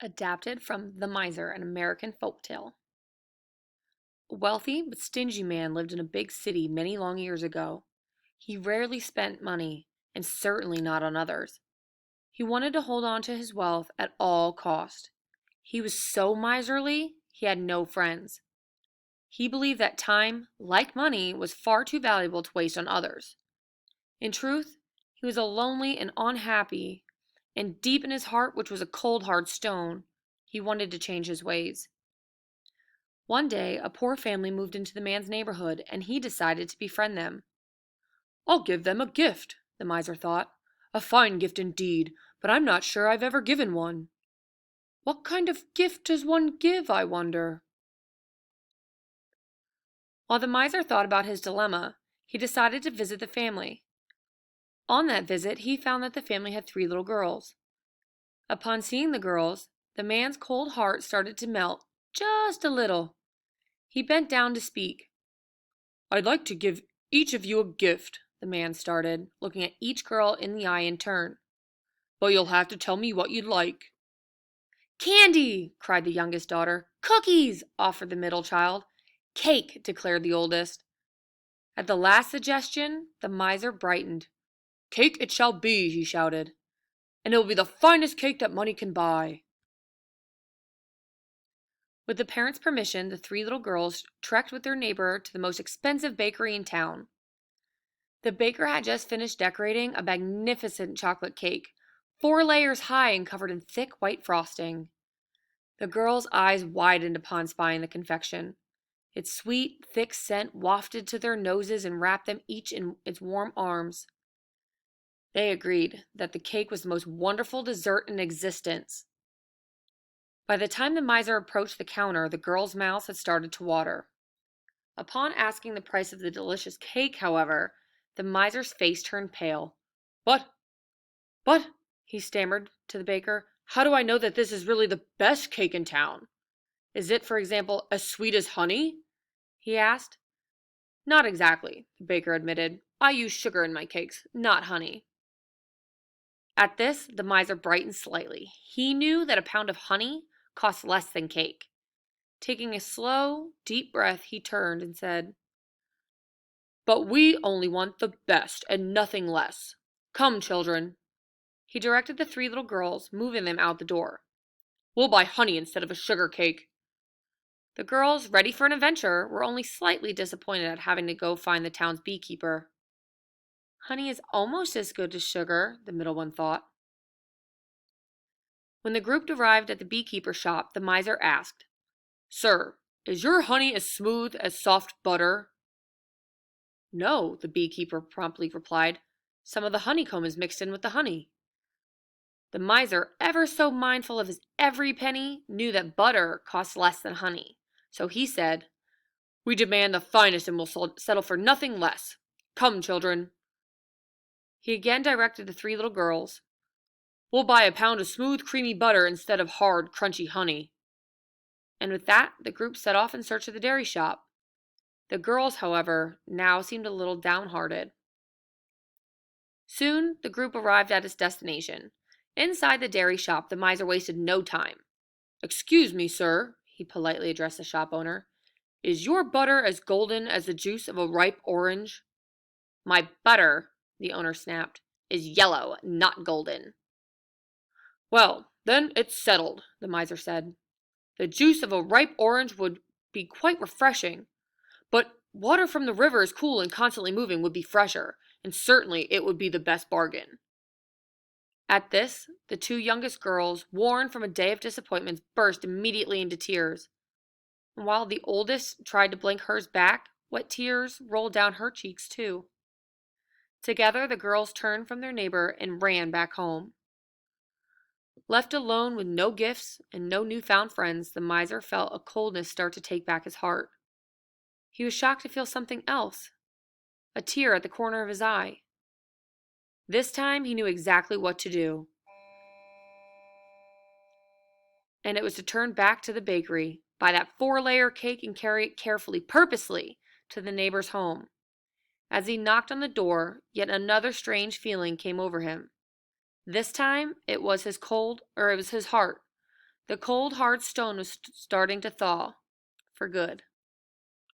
Adapted from The Miser, an American Folktale. A wealthy but stingy man lived in a big city many long years ago. He rarely spent money, and certainly not on others. He wanted to hold on to his wealth at all cost. He was so miserly, he had no friends. He believed that time, like money, was far too valuable to waste on others. In truth, he was a lonely and unhappy, and deep in his heart, which was a cold, hard stone, he wanted to change his ways. One day, a poor family moved into the man's neighborhood, and he decided to befriend them. I'll give them a gift, the miser thought. A fine gift indeed, but I'm not sure I've ever given one. What kind of gift does one give, I wonder? While the miser thought about his dilemma, he decided to visit the family. On that visit, he found that the family had three little girls. Upon seeing the girls, the man's cold heart started to melt just a little. He bent down to speak. I'd like to give each of you a gift, the man started, looking at each girl in the eye in turn. But you'll have to tell me what you'd like. Candy! Cried the youngest daughter. Cookies! Offered the middle child. Cake! Declared the oldest. At the last suggestion, the miser brightened. Cake it shall be, he shouted, and it will be the finest cake that money can buy. With the parents' permission, the three little girls trekked with their neighbor to the most expensive bakery in town. The baker had just finished decorating a magnificent chocolate cake, 4 layers high and covered in thick white frosting. The girls' eyes widened upon spying the confection. Its sweet, thick scent wafted to their noses and wrapped them each in its warm arms. They agreed that the cake was the most wonderful dessert in existence. By the time the miser approached the counter, the girls' mouths had started to water. Upon asking the price of the delicious cake, however, the miser's face turned pale. But, he stammered to the baker, how do I know that this is really the best cake in town? Is it, for example, as sweet as honey? He asked. Not exactly, the baker admitted. I use sugar in my cakes, not honey. At this, the miser brightened slightly. He knew that a pound of honey cost less than cake. Taking a slow, deep breath, he turned and said, But we only want the best and nothing less. Come, children. He directed the three little girls, moving them out the door. We'll buy honey instead of a sugar cake. The girls, ready for an adventure, were only slightly disappointed at having to go find the town's beekeeper. Honey is almost as good as sugar, the middle one thought. When the group arrived at the beekeeper's shop, the miser asked, Sir, is your honey as smooth as soft butter? No, the beekeeper promptly replied. Some of the honeycomb is mixed in with the honey. The miser, ever so mindful of his every penny, knew that butter costs less than honey. So he said, We demand the finest and will settle for nothing less. Come, children. He again directed the three little girls. We'll buy a pound of smooth, creamy butter instead of hard, crunchy honey. And with that, the group set off in search of the dairy shop. The girls, however, now seemed a little downhearted. Soon, the group arrived at its destination. Inside the dairy shop, the miser wasted no time. Excuse me, sir, he politely addressed the shop owner. Is your butter as golden as the juice of a ripe orange? My butter, the owner snapped, is yellow, not golden. Well, then it's settled, the miser said. The juice of a ripe orange would be quite refreshing, but water from the river is cool and constantly moving would be fresher, and certainly it would be the best bargain. At this, the two youngest girls, worn from a day of disappointments, burst immediately into tears. And while the oldest tried to blink hers back, wet tears rolled down her cheeks too. Together, the girls turned from their neighbor and ran back home. Left alone with no gifts and no newfound friends, the miser felt a coldness start to take back his heart. He was shocked to feel something else, a tear at the corner of his eye. This time he knew exactly what to do, and it was to turn back to the bakery, buy that 4-layer cake and carry it carefully, purposely, to the neighbor's home. As he knocked on the door, yet another strange feeling came over him. This time it was his heart. The cold, hard stone was starting to thaw for good.